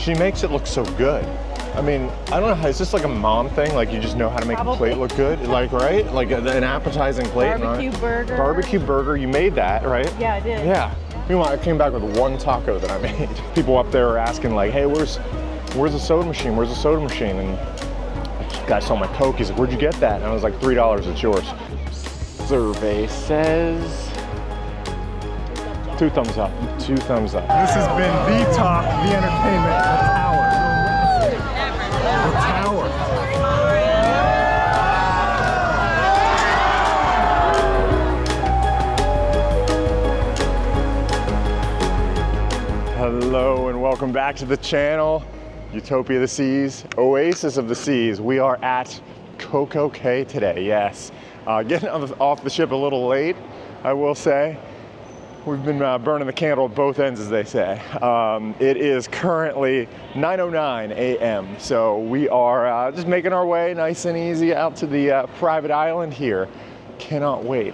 She makes it look so good. I mean, I don't know, is this like a mom thing? Like you just know how to make a plate look good? Like, right? Like an appetizing plate. Barbecue burger. Barbecue burger, you made that, right? Yeah, I did. Yeah. Meanwhile, I came back with one taco that I made. People up there are asking like, hey, where's the soda machine? Where's the soda machine? And the guy saw my Coke, he's like, where'd you get that? And I was like, $3, it's yours. Survey says 2 thumbs up. 2 thumbs up. This has been the talk, the entertainment, the tower. The tower. Hello and welcome back to the channel. Utopia of the Seas, Oasis of the Seas. We are at CocoCay today, yes. Getting off the ship a little late, I will say. We've been burning the candle at both ends, as they say. It is currently 9:09 a.m. So we are just making our way nice and easy out to the private island here. Cannot wait.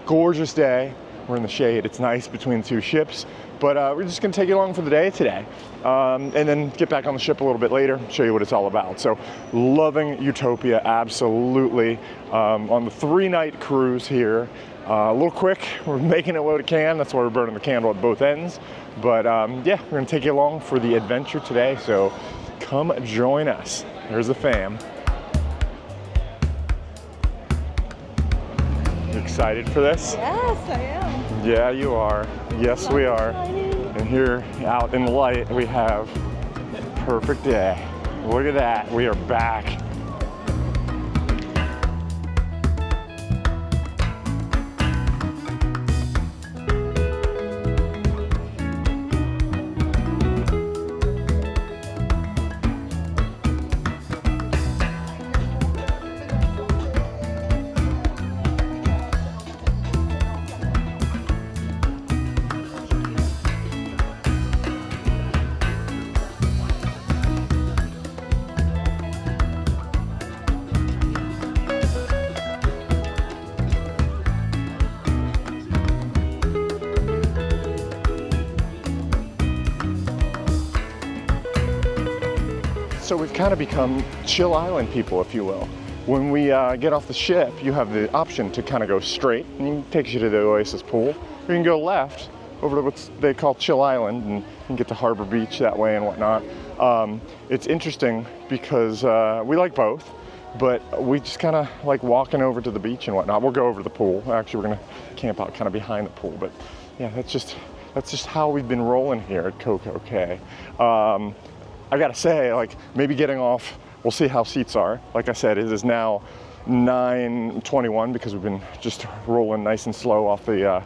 Gorgeous day. We're in the shade. It's nice between 2 ships. But we're just gonna take you along for the day today. And then get back on the ship a little bit later, show you what it's all about. So loving Utopia, absolutely. On the 3-night cruise here. A little quick, we're making it what we can. That's why we're burning the candle at both ends. But yeah, we're gonna take you along for the adventure today. So come join us. There's the fam. You excited for this? Yes, I am. Yeah, you are. Yes, we are. And here out in the light, we have perfect day. Look at that, we are back. So we've kind of become chill island people, if you will. When we get off the ship, you have the option to kind of go straight, and it takes you to the Oasis pool, or you can go left over to what they call Chill Island, and you can get to Harbor Beach that way and whatnot. It's interesting because we like both, but we just kind of like walking over to the beach and whatnot. We'll go over to the pool. Actually, we're gonna camp out kind of behind the pool, but yeah, that's just how we've been rolling here at CocoCay. I gotta say, like, maybe getting off, we'll see how seats are. Like I said, it is now 9:21 because we've been just rolling nice and slow off the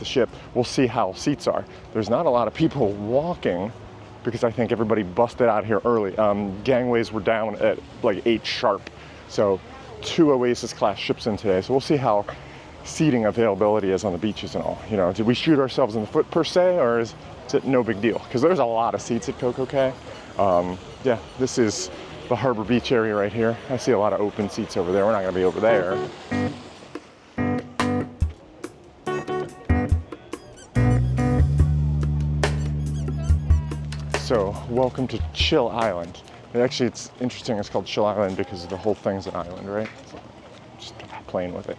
ship. We'll see how seats are. There's not a lot of people walking because I think everybody busted out here early. Gangways were down at like 8 sharp. So 2 Oasis-class ships in today. So we'll see how seating availability is on the beaches and all. You know, did we shoot ourselves in the foot per se, or is it no big deal? Because there's a lot of seats at CocoCay. Yeah, this is the Harbor Beach area right here. I see a lot of open seats over there. We're not gonna be over there. So, welcome to Chill Island. Actually, it's interesting, it's called Chill Island because the whole thing's an island, right? So, just playing with it.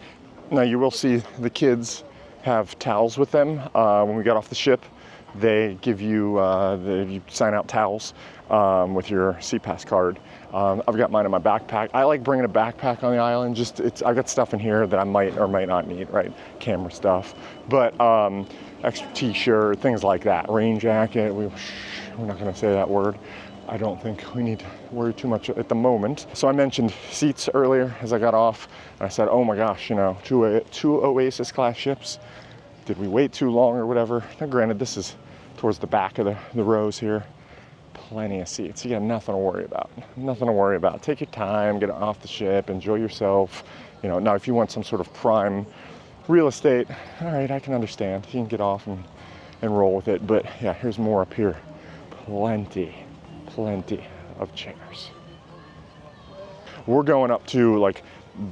Now, you will see the kids have towels with them. When we got off the ship, they give you, you sign out towels with your SeaPass card. I've got mine in my backpack. I like bringing a backpack on the island. I got stuff in here that I might or might not need, right? Camera stuff, but extra t-shirt, things like that. Rain jacket, we're not gonna say that word. I don't think we need to worry too much at the moment. So I mentioned seats earlier as I got off. And I said, oh my gosh, you know, two Oasis-class ships. Did we wait too long or whatever? Now granted, this is towards the back of the rows here. Plenty of seats. You got nothing to worry about. Nothing to worry about. Take your time, get off the ship, enjoy yourself. You know, now if you want some sort of prime real estate, all right, I can understand. You can get off and roll with it. But yeah, here's more up here. Plenty of chairs. We're going up to like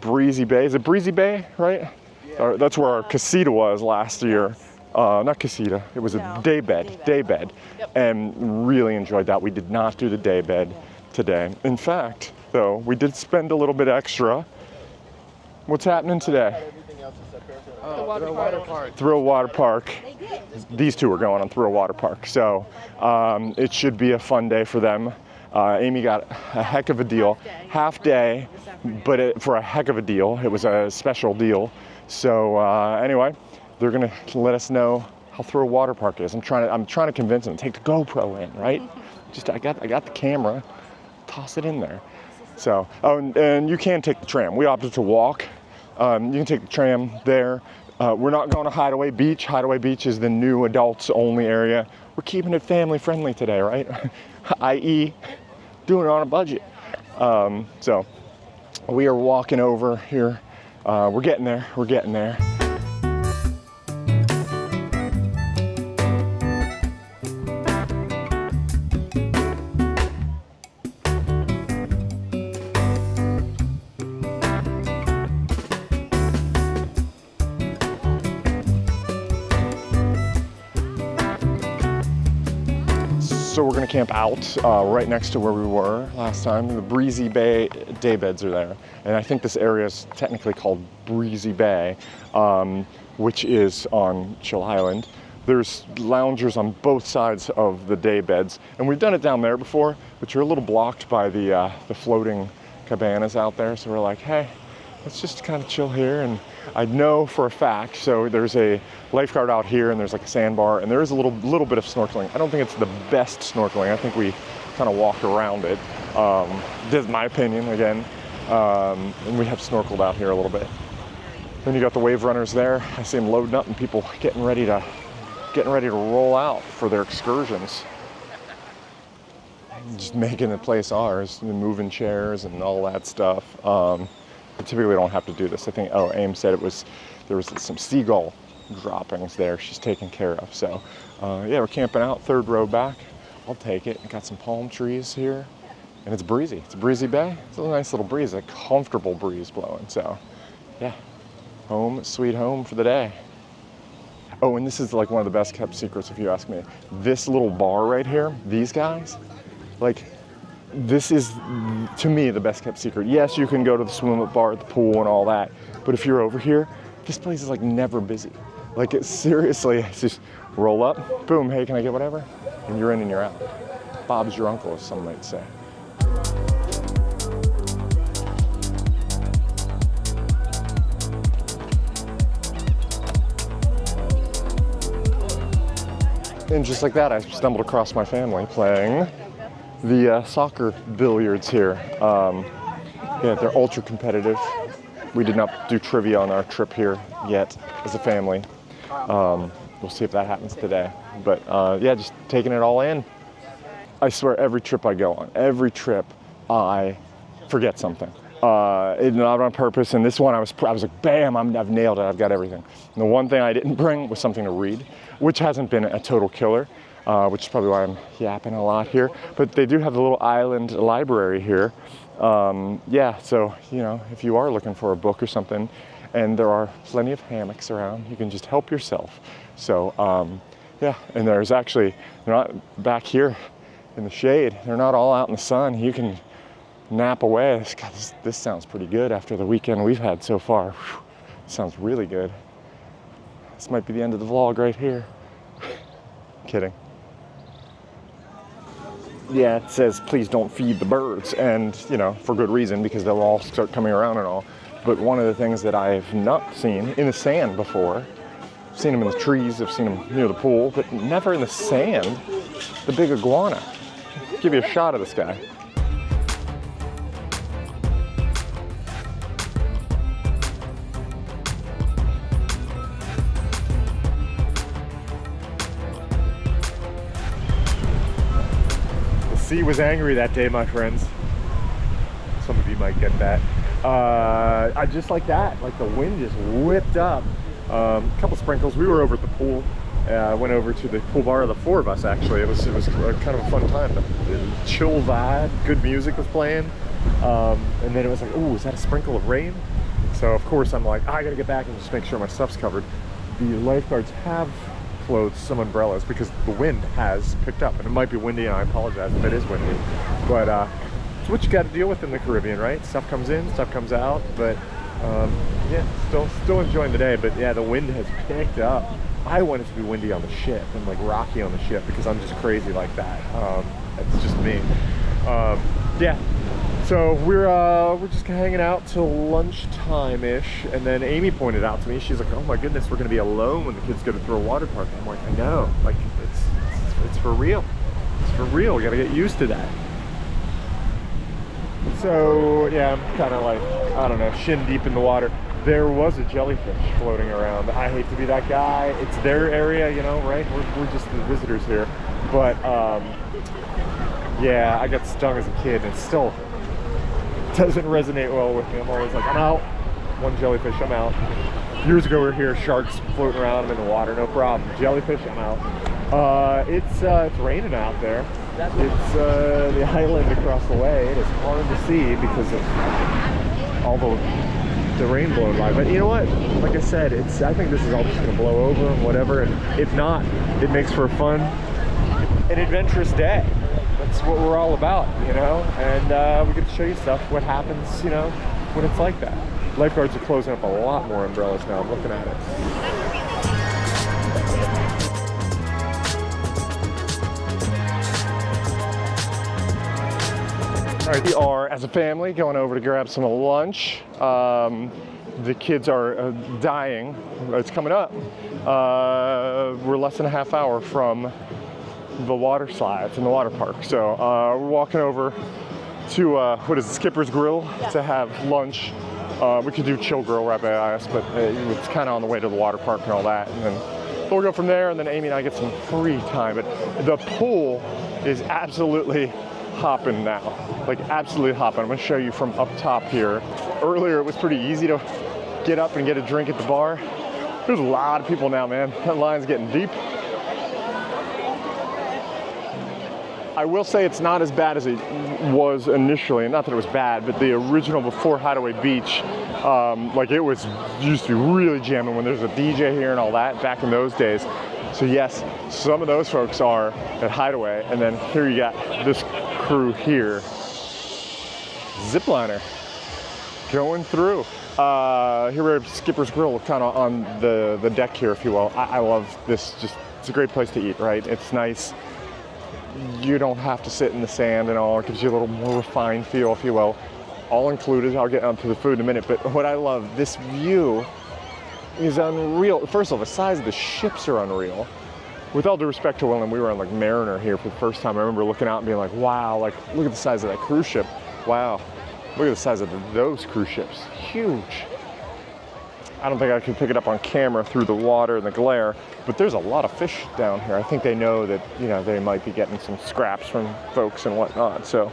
Breezy Bay. Is it Breezy Bay, right? Yeah. That's where our casita was last year. not casita, it was a day bed. Yep. And really enjoyed that. We did not do the day bed today. In fact, though, we did spend a little bit extra. What's happening today? Thrill Waterpark. Thrill Waterpark. These two are going on Thrill Waterpark. So it should be a fun day for them. Amy got a heck of a deal. Half day, but for a heck of a deal. It was a special deal. So anyway, they're gonna let us know how Thrill Waterpark is. I'm trying to convince them to take the GoPro in, right? I got the camera, toss it in there. So, oh, and you can take the tram. We opted to walk. You can take the tram there. We're not going to Hideaway Beach. Hideaway Beach is the new adults only area. We're keeping it family friendly today, right? i.e. doing it on a budget. So we are walking over here. We're getting there. So we're gonna camp out right next to where we were last time. The Breezy Bay day beds are there. And I think this area is technically called Breezy Bay, which is on Chill Island. There's loungers on both sides of the day beds. And we've done it down there before, but you're a little blocked by the floating cabanas out there. So we're like, hey, let's just kind of chill here. And I know for a fact, so there's a lifeguard out here and there's like a sandbar and there is a little bit of snorkeling. I don't think it's the best snorkeling. I think we kind of walked around it. This is my opinion again. And we have snorkeled out here a little bit. Then you got the wave runners there. I see them loading up and people getting ready to roll out for their excursions. Just making the place ours, moving chairs and all that stuff. We typically don't have to do this. I think, Aim said there was some seagull droppings there she's taking care of. So yeah, we're camping out, third row back. I'll take it. Got some palm trees here and it's breezy. It's a breezy bay. It's a nice little breeze, a comfortable breeze blowing. So yeah, home, sweet home for the day. Oh, and this is like one of the best kept secrets if you ask me. This little bar right here, these guys, like, this is, to me, the best kept secret. Yes, you can go to the swim up bar at the pool and all that, but if you're over here, this place is like never busy. Like, seriously, it's just roll up, boom, hey, can I get whatever? And you're in and you're out. Bob's your uncle, as some might say. And just like that, I stumbled across my family playing the soccer billiards here. Yeah, they're ultra competitive. We did not do trivia on our trip here yet as a family. We'll see if that happens today. But yeah, just taking it all in. I swear every trip I go on, every trip I forget something. Not on purpose, and this one I was like, bam, I've nailed it, I've got everything. And the one thing I didn't bring was something to read, which hasn't been a total killer. Which is probably why I'm yapping a lot here. But they do have the little island library here. Yeah, so, you know, if you are looking for a book or something, and there are plenty of hammocks around, you can just help yourself. So, yeah, and there's actually, they're not back here in the shade. They're not all out in the sun. You can nap away. God, this sounds pretty good after the weekend we've had so far. Whew, sounds really good. This might be the end of the vlog right here. Kidding. Yeah, it says, please don't feed the birds, and, you know, for good reason, because they'll all start coming around and all. But one of the things that I've not seen in the sand before, I've seen them in the trees, I've seen them near the pool, but never in the sand, the big iguana. I'll give you a shot of this guy. The sea was angry that day, my friends. Some of you might get that. I just like that, like the wind just whipped up. A couple sprinkles. We were over at the pool. Went over to the pool bar, the four of us actually. It was kind of a fun time. The chill vibe, good music was playing. And then it was like, ooh, is that a sprinkle of rain? So of course I'm like, I gotta get back and just make sure my stuff's covered. The lifeguards have clothes, some umbrellas, because the wind has picked up. And it might be windy, and I apologize if it is windy. But it's what you got to deal with in the Caribbean, right? Stuff comes in, stuff comes out. But yeah, still enjoying the day. But yeah, the wind has picked up. I want it to be windy on the ship and like rocky on the ship because I'm just crazy like that. That's just me. Yeah. So we're just hanging out till lunchtime-ish, and then Amy pointed out to me, she's like, oh my goodness, we're gonna be alone when the kids go to Thrill Waterpark. I'm like, I know, like it's for real. It's for real, we gotta get used to that. So yeah, I'm kind of like, I don't know, shin deep in the water. There was a jellyfish floating around. I hate to be that guy. It's their area, you know, right? We're just the visitors here. But yeah, I got stung as a kid, and it still doesn't resonate well with me. I'm always like, I'm out. One jellyfish, I'm out. Years ago we were here, sharks floating around, I'm in the water, no problem. Jellyfish, I'm out. It's raining out there. It's the island across the way. It is hard to see because of all the rain blowing by. But you know what? Like I said, I think this is all just gonna blow over and whatever. And if not, it makes for a fun and adventurous day. That's what we're all about, you know? And we get to show you stuff, what happens, you know, when it's like that. Lifeguards are closing up a lot more umbrellas now. I'm looking at it. All right, we are, as a family, going over to grab some lunch. The kids are dying. It's coming up. We're less than a half hour from the water slides in the water park. So we're walking over to, what is it, Skipper's Grill to have lunch. We could do Chill Grill right by us, but it's kind of on the way to the water park and all that. And then we'll go from there, and then Amy and I get some free time. But the pool is absolutely hopping now, like absolutely hopping. I'm gonna show you from up top here. Earlier it was pretty easy to get up and get a drink at the bar. There's a lot of people now, man. That line's getting deep. I will say it's not as bad as it was initially, and not that it was bad, but the original before Hideaway Beach, like it used to be really jamming when there's a DJ here and all that back in those days. So yes, some of those folks are at Hideaway, and then here you got this crew here. Zipliner going through. Here we're at Skipper's Grill, kind of on the deck here, if you will. I love this, it's a great place to eat, right? It's nice. You don't have to sit in the sand and all. It gives you a little more refined feel, if you will. All included. I'll get onto the food in a minute, but what I love, this view is unreal. First of all, the size of the ships are unreal. With all due respect to Will, we were on like Mariner here for the first time. I remember looking out and being like, wow, like look at the size of that cruise ship. Wow, look at the size of those cruise ships. Huge. I don't think I can pick it up on camera through the water and the glare, but there's a lot of fish down here. I think they know that, you know, they might be getting some scraps from folks and whatnot. So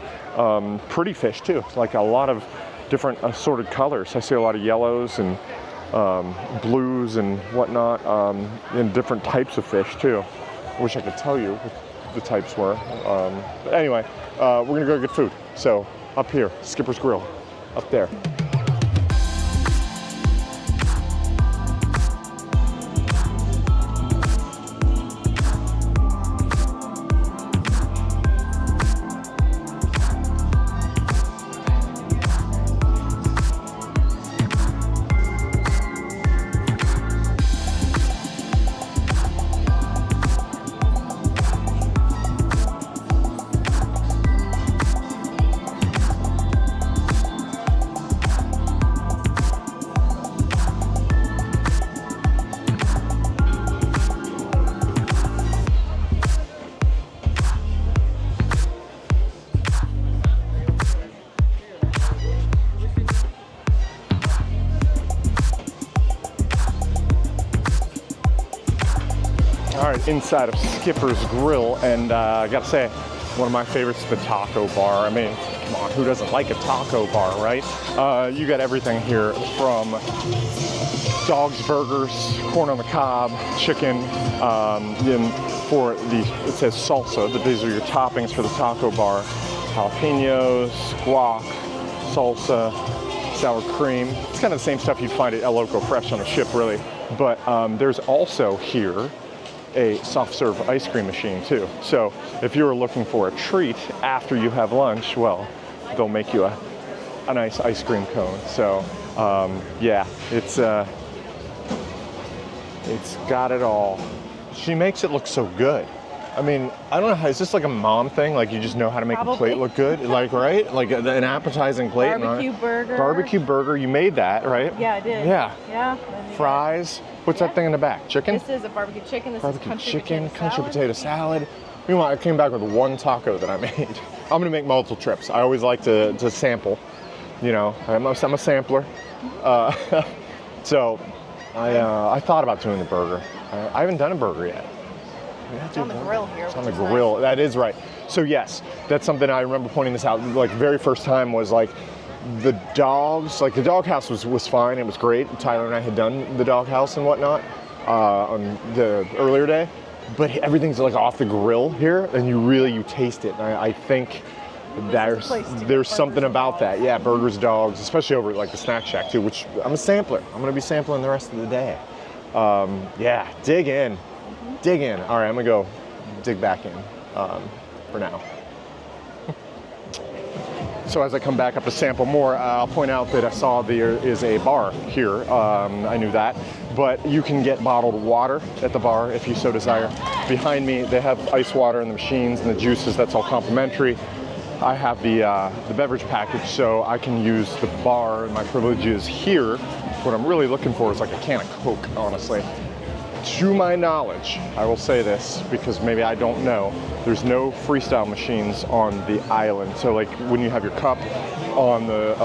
pretty fish too, like a lot of different assorted colors. I see a lot of yellows and blues and whatnot, and different types of fish too. I wish I could tell you what the types were. But anyway, we're gonna go get food. So up here, Skipper's Grill, up there. All right, inside of Skipper's Grill, and I gotta say, one of my favorites is the taco bar. I mean, come on, who doesn't like a taco bar, right? You got everything here from dogs, burgers, corn on the cob, chicken, then for these, it says salsa, but these are your toppings for the taco bar. Jalapenos, guac, salsa, sour cream. It's kind of the same stuff you'd find at El Loco Fresh on a ship, really. But there's also here a soft serve ice cream machine too. So if you're looking for a treat after you have lunch, well, they'll make you a nice ice cream cone. So yeah, it's got it all. She makes it look so good. I mean, I don't know, is this like a mom thing? Like you just know how to make a plate look good? Like, right? Like an appetizing plate. Barbecue burger. Barbecue burger, you made that, right? Yeah, I did. Yeah. Yeah. Fries. What's that thing in the back? Chicken? This is a barbecue chicken. This Barbecue is country chicken, potato country salad. potato salad. Meanwhile, I came back with one taco that I made. I'm gonna make multiple trips. I always like to sample. You know, I'm a sampler. So I thought about doing the burger. I haven't done a burger yet. It's on the grill here. It's on the grill. That is right. So yes, that's something I remember pointing this out. Like very first time was like the dogs. Like the doghouse was fine. It was great. Tyler and I had done the doghouse and whatnot on the earlier day, but everything's like off the grill here, and you taste it. And I think there's something about that. Yeah, burgers, dogs, especially over at like the Snack Shack too. Which I'm a sampler. I'm gonna be sampling the rest of the day. Yeah, dig in. Dig in. All right, I'm gonna go dig back in for now. So as I come back up to sample more, I'll point out that I saw there is a bar here. I knew that, but you can get bottled water at the bar if you so desire. Behind me, they have ice water in the machines and the juices. That's all complimentary. I have the beverage package, so I can use the bar and my privileges here. What I'm really looking for is like a can of Coke, honestly. To my knowledge, I will say this because maybe I don't know, there's no freestyle machines on the island. So like when you have your cup on the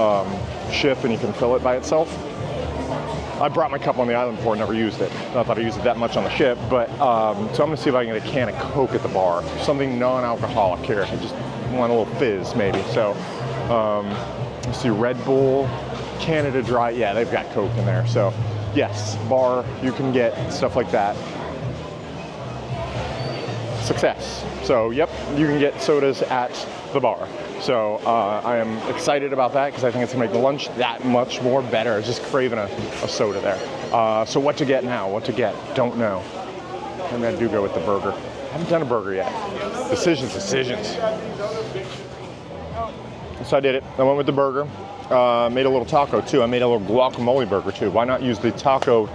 ship and you can fill it by itself. I brought my cup on the island before, never used it. Not that I used it that much on the ship, but so I'm gonna see if I can get a can of Coke at the bar. Something non-alcoholic here. I just want a little fizz maybe. So let's see, Red Bull, Canada Dry, yeah, they've got Coke in there. So yes, bar, you can get stuff like that. Success. So yep, you can get sodas at the bar. So I am excited about that because I think it's gonna make the lunch that much more better. I was just craving a soda there. So what to get now? What to get? Don't know. Maybe I do go with the burger. I haven't done a burger yet. Decisions. So I did it. I went with the burger. Made a little taco too. I made a little guacamole burger too. Why not use the taco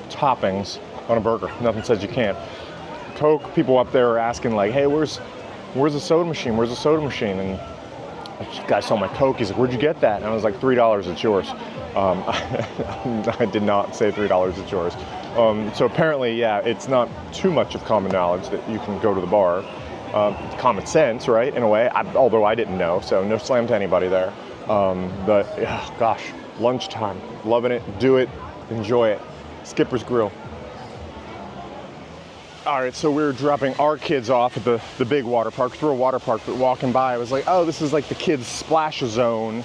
toppings on a burger? Nothing says you can't. Coke, people up there are asking like, hey, where's the soda machine? Where's the soda machine? And the guy saw my Coke. He's like, where'd you get that? And I was like, $3, it's yours. I did not say $3, it's yours. So apparently, yeah, it's not too much of common knowledge that you can go to the bar. Common sense, right, in a way, although I didn't know, so no slam to anybody there. But yeah, gosh, lunchtime, loving it, do it, enjoy it. Skipper's Grill. All right, so we're dropping our kids off at the big water park, Thrill Waterpark, but walking by, I was like, oh, this is like the kids' splash zone,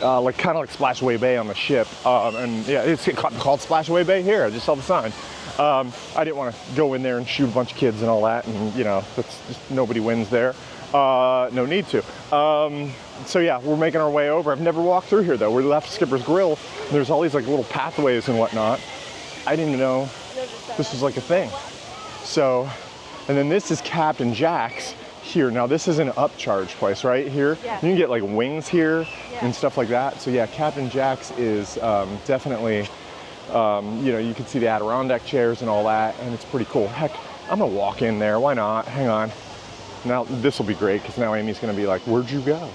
like kind of like Splashaway Bay on the ship. And yeah, it's called Splashaway Bay here, I just saw the sign. I didn't want to go in there and shoot a bunch of kids and all that, and you know, that's just, nobody wins there. No need to. So yeah, we're making our way over. I've never walked through here though. We left Skipper's Grill, and there's all these like little pathways and whatnot. I didn't even know this was like a thing. So, and then this is Captain Jack's here. Now this is an upcharge place right here. Yeah. You can get like wings here and stuff like that. So yeah, Captain Jack's is definitely, you know, you can see the Adirondack chairs and all that, and it's pretty cool. Heck, I'm gonna walk in there, why not? Hang on. Now this will be great because now Amy's gonna be like, where'd you go?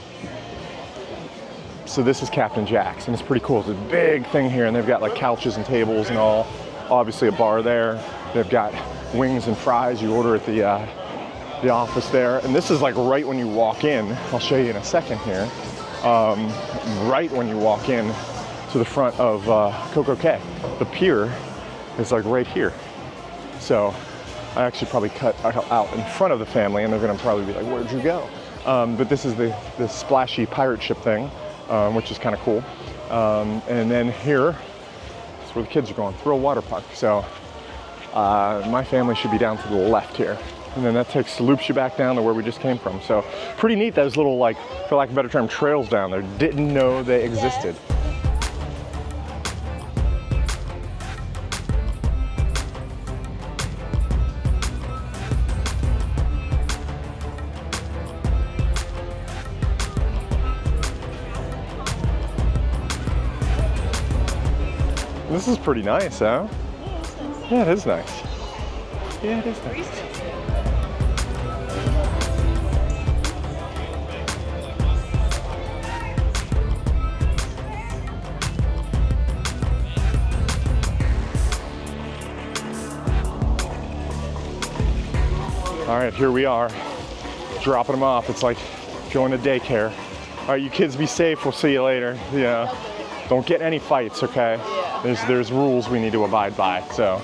So this is Captain Jack's, and it's pretty cool. It's a big thing here, and they've got like couches and tables and all. Obviously a bar there. They've got wings and fries you order at the office there. And this is like right when you walk in. I'll show you in a second here. Right when you walk in to the front of CocoCay. The pier is like right here. So I actually probably cut out in front of the family, and they're gonna probably be like, where'd you go? But this is the splashy pirate ship thing, which is kind of cool. And then here is where the kids are going, Thrill Waterpark. So my family should be down to the left here. And then that loops you back down to where we just came from. So pretty neat, those little, like, for lack of a better term, trails down there. Didn't know they existed. This is pretty nice, huh? Yeah, it is nice. Yeah, it is nice. All right, here we are, dropping them off. It's like going to daycare. All right, you kids be safe. We'll see you later. Yeah, don't get any fights, okay? Yeah. There's rules we need to abide by. So.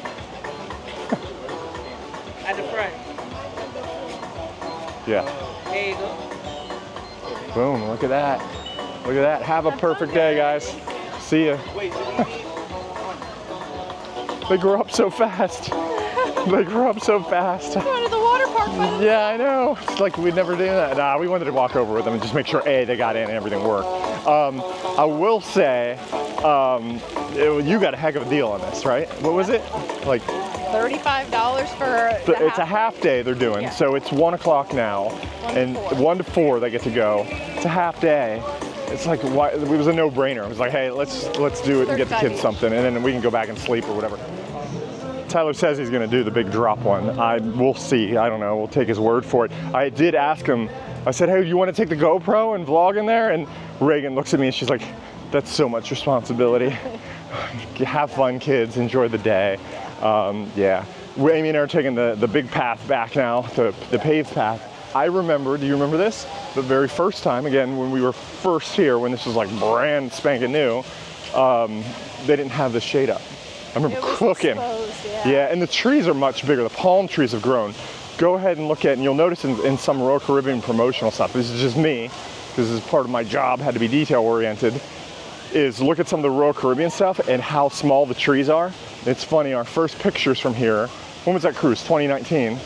At the front. Yeah. There you go. Boom. Look at that. Look at that. Have a perfect day, guys. See ya. They grow up so fast. They grow up so fast. Going to the water park. Yeah, I know. It's like we'd never do that. Nah, we wanted to walk over with them and just make sure A, they got in and everything worked. I will say, you got a heck of a deal on this, right? What was it? Like $35 for. it's a half day they're doing, Yeah. so it's 1 o'clock now, and 1 to 4 they get to go. It's a half day. It's like why, it was a no-brainer. It was like, hey, let's do it and get the kids something, and then we can go back and sleep or whatever. Tyler says he's going to do the big drop one. We'll see. I don't know. We'll take his word for it. I did ask him. I said, hey, you want to take the GoPro and vlog in there? And Reagan looks at me and she's like, that's so much responsibility. Have fun, kids. Enjoy the day. Yeah. Amy and I are taking the big path back now, the paved path. I remember, do you remember this? The very first time, again, when we were first here, when this was like brand spanking new, they didn't have the shade up. I remember cooking. Exposed, yeah, and the trees are much bigger. The palm trees have grown. Go ahead and look at, and you'll notice in some Royal Caribbean promotional stuff, this is just me, because this is part of my job, had to be detail oriented, is look at some of the Royal Caribbean stuff and how small the trees are. It's funny, our first pictures from here, when was that cruise? 2019.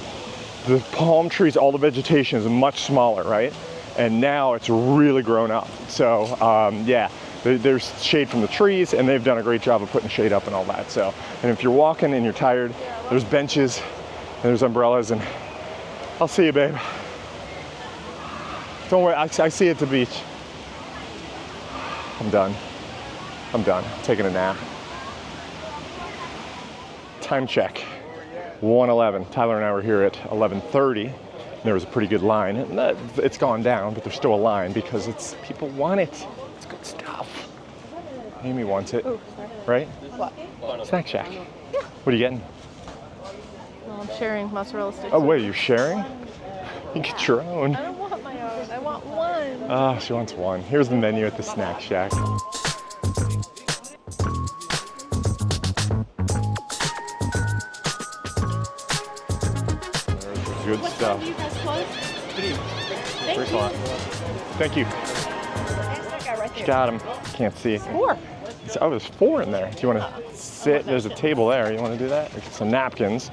The palm trees, all the vegetation is much smaller, right? And now it's really grown up. So yeah, there's shade from the trees, and they've done a great job of putting shade up and all that. So, and if you're walking and you're tired, there's benches and there's umbrellas, and I'll see you, babe. Don't worry, I see you at the beach. I'm done. I'm taking a nap. Time check, 1:11. Tyler and I were here at 11:30. There was a pretty good line. It's gone down, but there's still a line because people want it. It's good stuff. Amy wants it, right? What? Snack Shack. What are you getting? Well, I'm sharing mozzarella sticks. Oh wait, you're sharing? You get your own. I don't want my own. I want one. Ah, she wants one. Here's the menu at the Snack Shack. Good What stuff. time do you guys close? 3 Thank o'clock. you. Thank you. That guy right there. Got him. Can't see. 4. Oh, there's 4 in there. Do you want to sit? There's a table there. You want to do that? We get some napkins,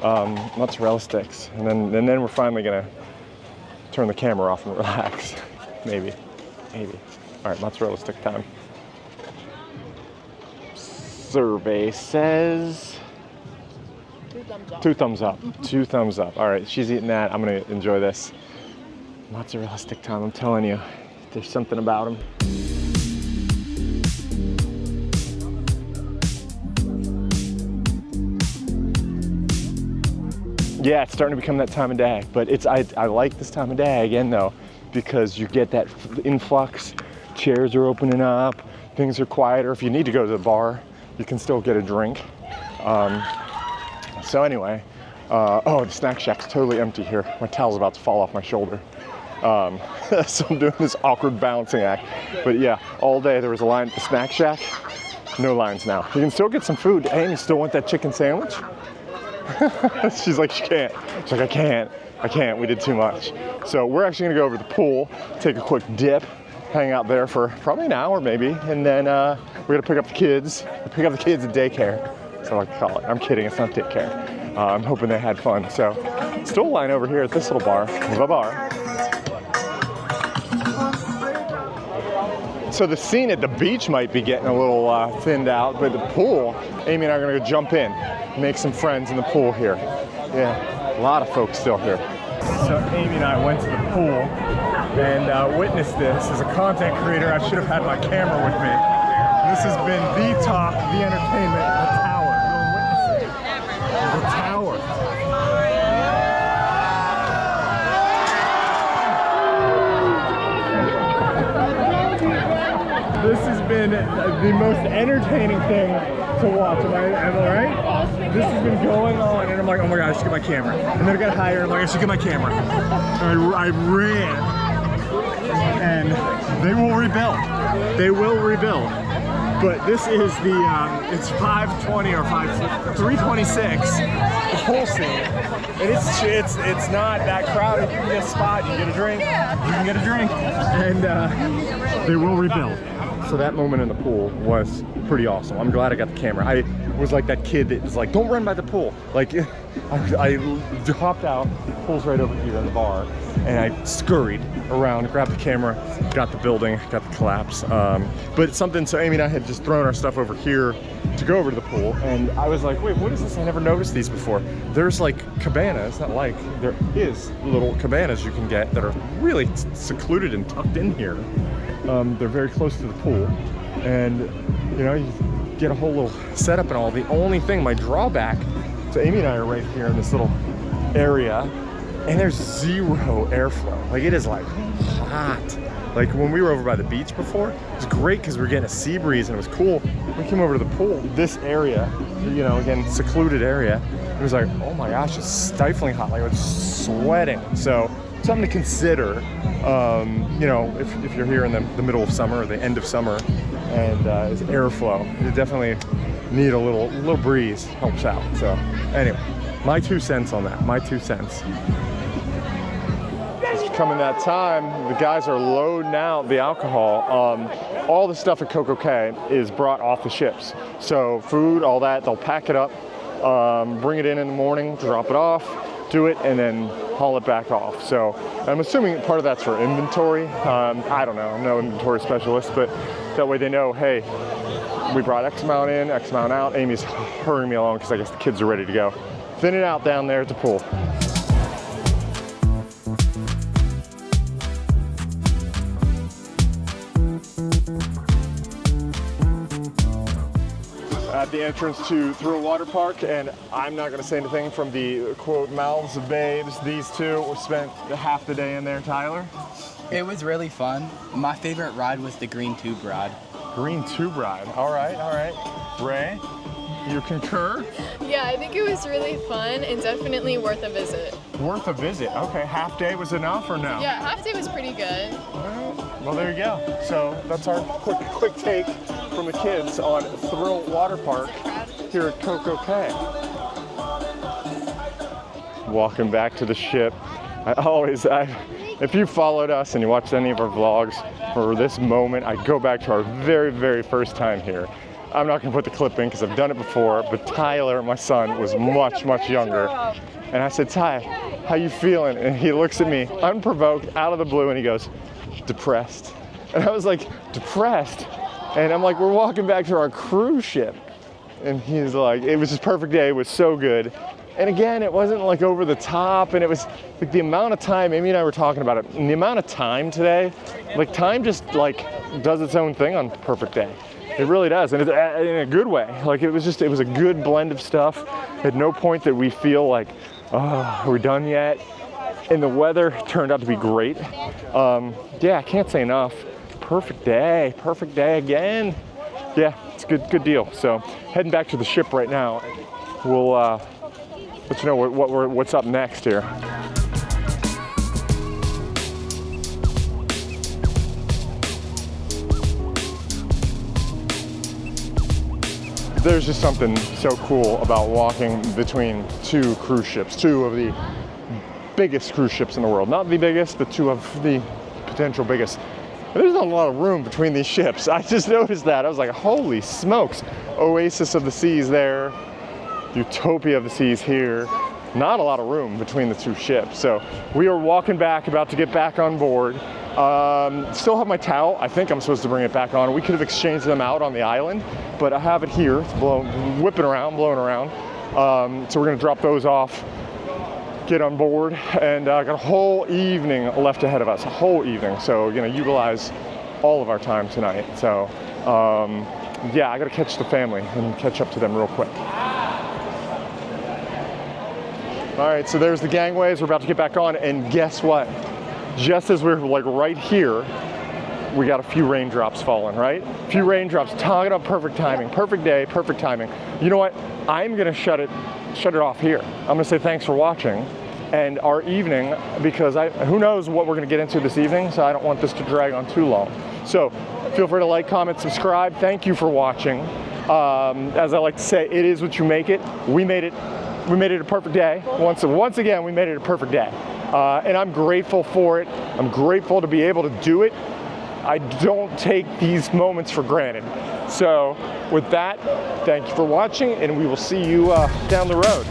mozzarella sticks, and then we're finally gonna turn the camera off and relax. Maybe. All right, mozzarella stick time. Survey says 2 thumbs up. 2 thumbs up. 2 thumbs up. All right, she's eating that. I'm gonna enjoy this. Mozzarella stick time. I'm telling you, there's something about them. Yeah, it's starting to become that time of day, but I like this time of day again though, because you get that influx. Chairs are opening up, things are quieter. If you need to go to the bar, you can still get a drink. So anyway, oh, the Snack Shack's totally empty here. My towel's about to fall off my shoulder. So I'm doing this awkward balancing act. But yeah, all day there was a line at the Snack Shack. No lines now. You can still get some food. Amy, still want that chicken sandwich? She's like, she can't. She's like, I can't, we did too much. So we're actually gonna go over to the pool, take a quick dip, hang out there for probably an hour maybe, and then we're gonna pick up the kids at daycare. So I like to call it. I'm kidding, it's not daycare. I'm hoping they had fun. So still a line over here at this little bar, the bar. So the scene at the beach might be getting a little thinned out, but the pool, Amy and I are gonna go jump in, make some friends in the pool here. Yeah, a lot of folks still here. So Amy and I went to the pool and witnessed this. As a content creator, I should have had my camera with me. This has been the talk, the entertainment, the tower. You're witnessing the tower. This has been the most entertaining thing to watch. Am I right? This has been going on, and I'm like, oh my gosh, I should get my camera. And then I got higher, and I'm like, I should get my camera. I ran, and they will rebuild. They will rebuild. But this is the, it's 5:20 or 3:26, the whole scene. And it's not that crowded. You can get a spot, you can get a drink, you can get a drink. And they will rebuild. So that moment in the pool was pretty awesome. I'm glad I got the camera. I was like that kid that was like, don't run by the pool. Like, I hopped out, the pool's right over here in the bar, and I scurried around, grabbed the camera, got the building, got the collapse. But it's something, so Amy and I had just thrown our stuff over here to go over to the pool, and I was like, wait, what is this? I never noticed these before. There's like cabanas, not like, there is little cabanas you can get that are really secluded and tucked in here. They're very close to the pool, and you know, you get a whole little setup and all. The only thing, my drawback, so Amy and I are right here in this little area, and there's zero airflow. Like, it is like hot. Like when we were over by the beach before, it was great because we were getting a sea breeze and it was cool. We came over to the pool, this area, you know, again, secluded area. It was like, oh my gosh, it's stifling hot. Like, I was sweating. So something to consider, you know, if you're here in the middle of summer or the end of summer, and is airflow. You definitely need a little breeze, helps out. So anyway, my 2 cents on that, my 2 cents. It's coming that time, the guys are loading out the alcohol. All the stuff at CocoCay is brought off the ships. So food, all that, they'll pack it up, bring it in the morning, drop it off, do it, and then haul it back off. So I'm assuming part of that's for inventory. I don't know, I'm no inventory specialist, but that way they know, hey, we brought X amount in, X amount out. Amy's hurrying me along because I guess the kids are ready to go. Thin it out down there at the pool. At the entrance to Thrill Waterpark, and I'm not going to say anything from the quote mouths of babes. These two spent half the day in there. Tyler? It was really fun. My favorite ride was the green tube ride. Green tube ride. All right, all right. Ray, you concur? Yeah, I think it was really fun and definitely worth a visit. Worth a visit. Okay, half day was enough or no? Yeah, half day was pretty good. All right. Well, there you go. So that's our quick take from the kids on Thrill Waterpark here at CocoCay. Walking back to the ship. If you followed us and you watched any of our vlogs for this moment, I go back to our very, very first time here. I'm not gonna put the clip in because I've done it before, but Tyler, my son, was much, much younger. And I said, Ty, how you feeling? And he looks at me, unprovoked, out of the blue, and he goes, depressed. And I was like, depressed? And I'm like, we're walking back to our cruise ship. And he's like, it was his perfect day, it was so good. And again, it wasn't like over the top, and it was like the amount of time, Amy and I were talking about it, and the amount of time today, like time just like does its own thing on perfect day. It really does, and it's in a good way. Like it was a good blend of stuff. At no point did we feel like, oh, are we done yet? And the weather turned out to be great. Yeah, I can't say enough. Perfect day again. Yeah, it's a good deal. So heading back to the ship right now. We'll let you know what's up next here. There's just something so cool about walking between two cruise ships, two of the biggest cruise ships in the world. Not the biggest, but two of the potential biggest. There's not a lot of room between these ships. I just noticed that. I was like, holy smokes. Oasis of the seas there, Utopia of the seas here. Not a lot of room between the two ships. So we are walking back, about to get back on board. Still have my towel. I think I'm supposed to bring it back on. We could have exchanged them out on the island, but I have it here. It's whipping around, blowing around. So we're gonna drop those off, get on board, and got a whole evening left ahead of us, a whole evening. So we're gonna utilize all of our time tonight. So Yeah, I gotta catch the family and catch up to them real quick. All right, so there's the gangways. We're about to get back on, and guess what? Just as we're like right here, we got a few raindrops falling, right? A few raindrops, talking about perfect timing, perfect day, perfect timing. You know what? I'm gonna shut it off here. I'm gonna say thanks for watching and our evening, because who knows what we're gonna get into this evening, so I don't want this to drag on too long. So feel free to like, comment, subscribe. Thank you for watching. As I like to say, it is what you make it. We made it a perfect day. Once again, we made it a perfect day. And I'm grateful for it. I'm grateful to be able to do it. I don't take these moments for granted. So with that, thank you for watching, and we will see you down the road.